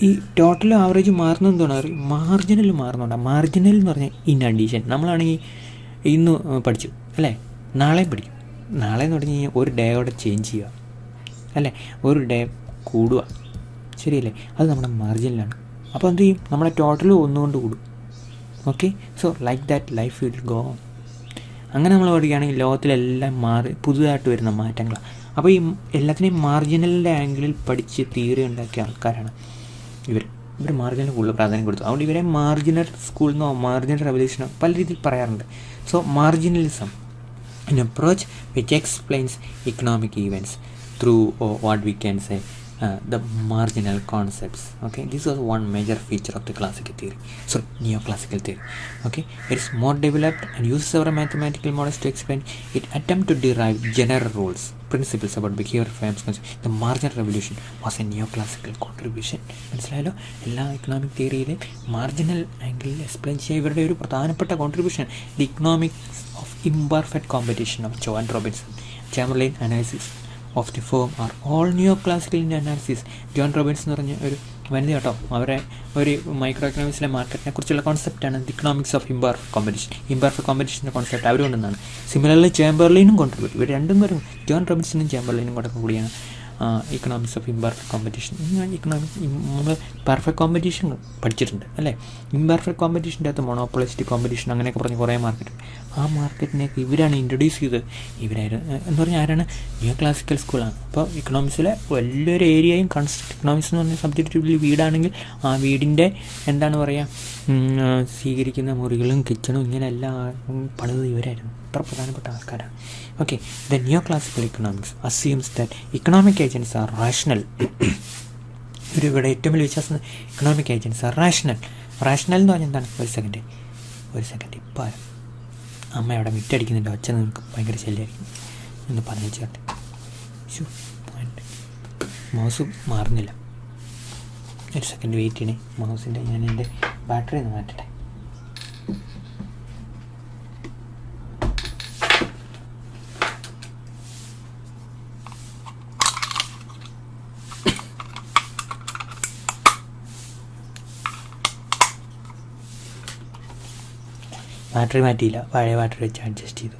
ഈ ടോട്ടൽ ആവറേജ് മാറുന്നത് എന്താണ്? മാർജിനൽ മാറുന്നുണ്ട്. മാർജിനൽ എന്ന് പറഞ്ഞാൽ ഇൻ അഡീഷൻ. നമ്മളാണെങ്കിൽ ഇന്ന് പഠിച്ചു അല്ലേ, നാളെയും പഠിക്കും. നാളെ എന്ന് പറഞ്ഞു കഴിഞ്ഞാൽ ഒരു ഡേയോടെ ചേഞ്ച് ചെയ്യുക അല്ലേ, ഒരു ഡേ കൂടുക, ശരിയല്ലേ? അത് നമ്മുടെ മാർജിനിലാണ്. അപ്പോൾ എന്ത് ചെയ്യും? നമ്മുടെ ടോട്ടൽ ഒന്നുകൊണ്ട് കൂടും. Okay, so like that life will go on. അങ്ങനെ നമ്മൾ പഠിക്കുകയാണെങ്കിൽ ലോകത്തിലെല്ലാം പുതുതായിട്ട് വരുന്ന മാറ്റങ്ങളാണ്. അപ്പോൾ ഈ എല്ലാത്തിനെയും മാർജിനലിൻ്റെ ആംഗിളിൽ പഠിച്ച് തിയറി ഉണ്ടാക്കിയ ആൾക്കാരാണ് ഇവർ മാർജിനൽ കൂടുതൽ പ്രാധാന്യം കൊടുത്തു. അതുകൊണ്ട് ഇവരെ മാർജിനൽ സ്കൂളിൽ നിന്നോ മാർജിനൽ റെവല്യൂഷനോ പല രീതിയിൽ പറയാറുണ്ട്. So marginalism an approach which explains economic events through what we can say the marginal concepts. Okay, this was one major feature of the classical theory, sorry, neoclassical theory. Okay, it is more developed and uses several mathematical models to explain. It attempt to derive general rules, principles about behavior frames. The marginal revolution was a neoclassical contribution. മനസ്സിലായല്ലോ, എല്ലാ എക്കണോമിക് തിയറിയിലെയും മാർജിനൽ ആംഗിളിൽ എക്സ്പ്ലെയിൻ ചെയ്യുക ഇവരുടെ ഒരു പ്രധാനപ്പെട്ട contribution. The economics of imperfect competition of Joan Robinson, Chamberlin analysis of the firm are all neoclassical in analysis. Joan Robins എന്ന് പറഞ്ഞ ഒരു വനിത കേട്ടോ, അവരെ ഒരു മൈക്രോ എക്കണോമിക്സിലെ മാർക്കറ്റിനെ കുറിച്ചുള്ള കോൺസെപ്റ്റാണ് the economics of imperfect competition. Imperfect കോമ്പറ്റീഷൻ്റെ കോൺസെപ്റ്റ് അവർ കൊണ്ടുവന്നാണ്. സിമിലർലി ചാമ്പർലൈനും കോൺട്രിബ്യൂട്ട്. ഇവർ രണ്ടും പേരും, ജോൺ റോബിൻസണും ചാമ്പർലൈനും കൂടിയാണ് ഇക്കണോമിക്സ് ഓഫ് ഇംപെർഫെക്റ്റ് കോമ്പറ്റീഷൻ. നമ്മൾ പെർഫെക്റ്റ് കോമ്പറ്റീഷൻ പഠിച്ചിട്ടുണ്ട് അല്ലേ. ഇംപെർഫെക്റ്റ് കോമ്പറ്റീഷൻ്റെ അകത്ത് മൊണോപ്പൊളിസ്റ്റിക് കോമ്പറ്റീഷൻ അങ്ങനെയൊക്കെ പറഞ്ഞ് കുറേ മാർക്കറ്റ്, ആ മാർക്കറ്റിനെയൊക്കെ ഇവരാണ് ഇൻട്രൊഡ്യൂസ് ചെയ്തത്. ഇവരായിരുന്നു എന്ന് പറഞ്ഞാൽ ആരാണ്, ന്യൂ ക്ലാസിക്കൽ സ്കൂളാണ്. അപ്പോൾ ഇക്കണോമിക്സിലെ വലിയൊരു ഏരിയയും കൺസ്ട്രക്ട് ഇക്കണോമിക്സ് എന്ന് പറഞ്ഞ സബ്ജക്റ്റ് വീടാണെങ്കിൽ ആ വീടിൻ്റെ എന്താണ് പറയുക, സ്വീകരിക്കുന്ന മുറികളും കിച്ചണും ഇങ്ങനെയെല്ലാം പണിത് ഇവരായിരുന്നു. അത്ര പ്രധാനപ്പെട്ട ആൾക്കാരാണ്. Okay, the new classical economics assumes that economic agents are rational. ഇവിടെ ഏറ്റവും വലിയ വിശ്വാസം, economic agents are rational. Rational എന്ന് പറഞ്ഞാൽ എന്താണ്? ഒരു സെക്കൻഡ് ഇപ്പോൾ അമ്മ അവിടെ മിറ്റടിക്കുന്നുണ്ട്, ഒച്ച നിങ്ങൾക്ക് ഭയങ്കര ശല്യമായിരിക്കും എന്ന് പറഞ്ഞു ചേട്ടെ. മൗസ് മാറുന്നില്ല, ഒരു സെക്കൻഡ് വെയിറ്റ് ചെയ്യണേ. മൗസിൻ്റെ ഞാൻ എൻ്റെ ബാറ്ററി ഒന്ന് മാറ്റട്ടെ. ബാറ്ററി മാറ്റിയില്ല, പഴയ ബാറ്ററി വെച്ച് അഡ്ജസ്റ്റ് ചെയ്തു.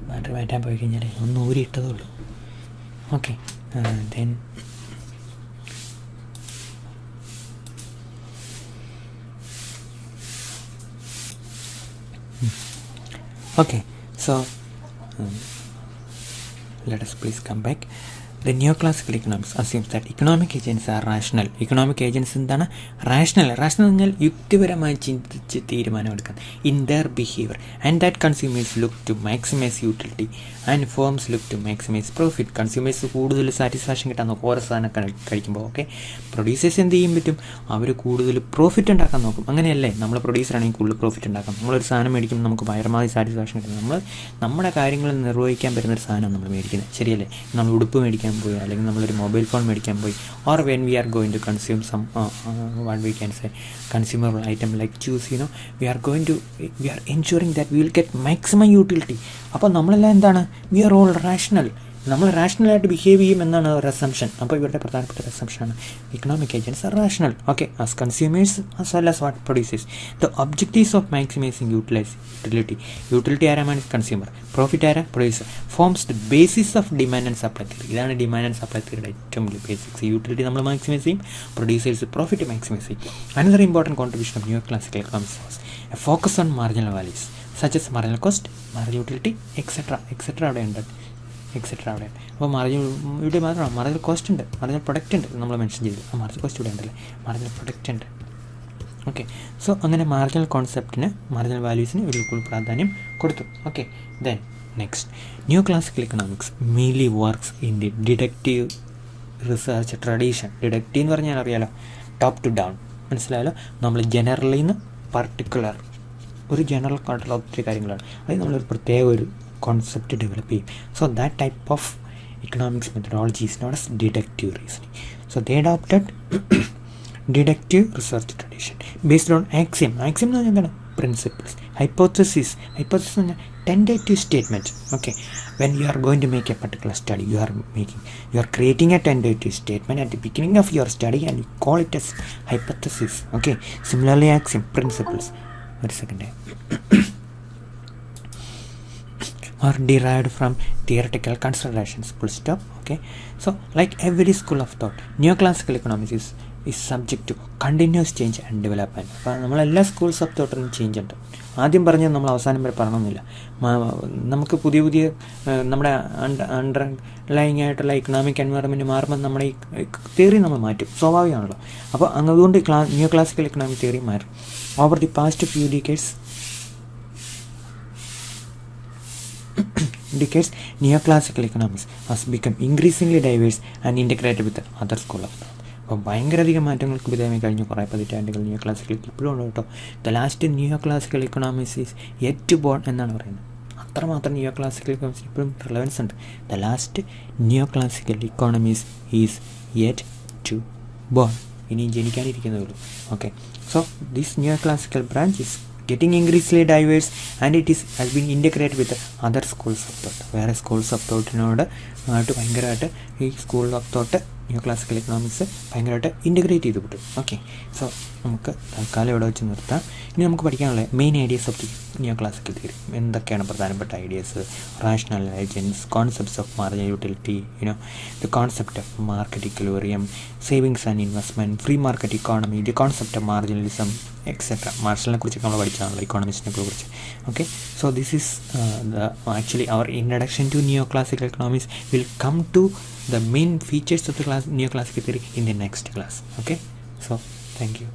ബാറ്ററി മാറ്റാൻ പോയി കഴിഞ്ഞാൽ ഒന്ന് ഊരി ഇട്ടതേ ഉള്ളൂ. Okay, then okay, so let us please come back. The neoclassical economics assumes that economic agents are rational. Economic agents എന്താണ്? റാഷണൽ. റാഷണൽ എന്ന് പറഞ്ഞാൽ യുക്തിപരമായി ചിന്തിച്ച് തീരുമാനമെടുക്കാൻ in their behaviour, and that consumers look to maximise utility and firms look to maximise profit. Consumers കൂടുതൽ സാറ്റിസ്ഫാക്ഷൻ കിട്ടാൻ നോക്കും ഓരോ സാധനം കഴിക്കുമ്പോൾ. ഓക്കെ, പ്രൊഡ്യൂസേഴ്സ് എന്ത് ചെയ്യാൻ പറ്റും? അവർ കൂടുതൽ പ്രോഫിറ്റ് ഉണ്ടാക്കാൻ നോക്കും. അങ്ങനെയല്ലേ, നമ്മൾ പ്രൊഡ്യൂസറാണെങ്കിൽ കൂടുതൽ പ്രോഫിറ്റ് ഉണ്ടാക്കാം. നമ്മളൊരു സാധനം മേടിക്കുമ്പോൾ നമുക്ക് പരമാവധി സാറ്റിസ്ഫാക്ഷൻ കിട്ടും. നമ്മുടെ കാര്യങ്ങൾ നിർവഹിക്കാൻ പറ്റുന്നൊരു സാധനം നമ്മൾ മേടിക്കുന്നത്, ശരിയല്ലേ? നമ്മൾ ഉടുപ്പ് മേടിക്കാൻ പോയി, അല്ലെങ്കിൽ നമ്മളൊരു മൊബൈൽ ഫോൺ മേടിക്കാൻ പോയി, or when we are going to consume some what we can say consumer item like choose, we are ensuring that we will get maximum utility. അപ്പോൾ നമ്മളെല്ലാം എന്താണ്? We are all rational. നമ്മൾ റാഷണലായിട്ട് ബിഹേവ് ചെയ്യും എന്നാണ് ഒരു അസംഷൻ. അപ്പോൾ ഇവരുടെ പ്രധാനപ്പെട്ട ഒരു അസംഷനാണ് economic agents are rational. Okay, as consumers as well as what producers. The objectives of maximising utility ആരാണ്? കൺസ്യൂമർ. പ്രോഫിറ്റ് ആരാ? Producer. Forms the basis of demand and supply theory. ഇതാണ് ഡിമാൻഡ് ആൻഡ് സപ്ലൈ തിയറിയുടെ ഏറ്റവും വലിയ ബേസിക്സ്. യൂട്ടിലിറ്റി നമ്മൾ മാക്സിമൈസ് ചെയ്യും, പ്രൊഡ്യൂസേഴ്സ് പ്രോഫിറ്റ് മാക്സിമൈസ് ചെയ്യും. Another important contribution of new classical economics was a focus on marginal values such as marginal cost, marginal utility, etcetera അവിടെ ഉണ്ട്. അപ്പോൾ ഇവിടെ മാത്രമാണ് മാർജിനൽ കോസ്റ്റ് ഉണ്ട്, മാർജിനൽ പ്രൊഡക്റ്റ് ഉണ്ട്. നമ്മൾ മെൻഷൻ ചെയ്തു, ആ മാർജിനൽ കോസ്റ്റ് ഇവിടെ ഉണ്ടല്ലേ, മാർജിനൽ പ്രൊഡക്റ്റ് ഉണ്ട്. ഓക്കെ, സോ അങ്ങനെ മാർജിനൽ കോൺസെപ്റ്റിന്, മാർജിനൽ വാല്യൂസിന് ഒരു കൂടുതൽ പ്രാധാന്യം കൊടുത്തു. Okay, then next, new classical economics mainly works in the deductive research tradition. Deductive എന്ന് പറഞ്ഞാൽ അറിയാലോ, ടോപ്പ് ടു ഡൗൺ. മനസ്സിലായാലോ, നമ്മൾ ജനറലിൽ നിന്ന് പർട്ടിക്കുലർ ഒരു ജനറൽ ആയിട്ടുള്ള ഒത്തിരി കാര്യങ്ങളാണ്, അത് നമ്മളൊരു പ്രത്യേക ഒരു കോൺസെപ്റ്റ് ഡെവലപ്പ് ചെയ്യും. So that type of economics methodology is not as deductive reasoning. So they adopted deductive research tradition based on axiom. Axiom എന്ന് പറഞ്ഞാൽ എന്താണ്? പ്രിൻസിപ്പിൾസ്. ഹൈപ്പോത്തസിസ് എന്ന് പറഞ്ഞാൽ tentative statement. Okay, when you are going to make a particular study, you are creating a tentative statement at the beginning of your study and you call it as hypothesis. Okay, similarly axiom, principles, wait a second, are derived from theoretical considerations, full stop. Okay, so like every school of thought, neoclassical economics is subject to continuous change and development. അപ്പോൾ നമ്മളെല്ലാ സ്കൂൾസ് ഓഫ് തോട്ടിലും ചേഞ്ച് ഉണ്ട്. ആദ്യം പറഞ്ഞത് നമ്മൾ അവസാനം വരെ പറയണമെന്നില്ല. നമുക്ക് പുതിയ നമ്മുടെ അണ്ടർലൈങ് ആയിട്ടുള്ള ഇക്കണോമിക് എൻവയറമെൻറ്റ് മാറുമ്പോൾ നമ്മുടെ ഈ തിയറി നമ്മൾ മാറ്റും, സ്വാഭാവികമാണല്ലോ. അപ്പോൾ അതുകൊണ്ട് ന്യൂ ക്ലാസിക്കൽ ഇക്കണോമിക് തിയറി മാറും. Over the past few decades decades, neoclassical economics has become increasingly diverse and integrated with other school of thought. അപ്പോൾ ഭയങ്കരധികം മാറ്റങ്ങൾക്ക് വിധേയമായി കഴിഞ്ഞു കുറേ പതിറ്റാണ്ടുകൾ ന്യൂ ക്ലാസിക്കൽ ഇപ്പോഴും ഉണ്ട് കേട്ടോ. The last new classical economics is yet born എന്നാണ് പറയുന്നത്. അത്രമാത്രം ന്യൂ ക്ലാസിക്കൽ ഇക്കണോമിക്സ് ഇപ്പോഴും റിലവൻസ് ഉണ്ട്. The last new classical economies is yet to born. ഇനിയും ജനിക്കാനിരിക്കുന്നേ ഉള്ളൂ. Okay, so this new classical branch is getting increasingly diverse and it has been integrated with other schools of thought. വേറെ സ്കൂൾസ് ഓഫ് തോട്ടിനോട് ആയിട്ട് ഭയങ്കരമായിട്ട് ഈ school of thought new classical economics ഭയങ്കരമായിട്ട് ഇൻറ്റഗ്രേറ്റ് ചെയ്ത് വിട്ടു. ഓക്കെ, സോ നമുക്ക് തൽക്കാലം ഇവിടെ വെച്ച് നിർത്താം. ഇനി നമുക്ക് പഠിക്കാനുള്ള main ideas of the new classical theory. എന്തൊക്കെയാണ് പ്രധാനപ്പെട്ട ideas? Rational agents, concepts of marginal utility, the concept of market equilibrium, savings and investment, free market economy, the concept of marginalism, etcetera. മാർഷലിനെ കുറിച്ചൊക്കെ നമ്മൾ പഠിച്ചാണല്ലോ, ഇക്കോണമിസ്റ്റിനെ കുറിച്ച്. Okay, so this is actually our introduction to neoclassical economics. Will come to the main features of the neoclassical theory in the next class. Okay, so thank you.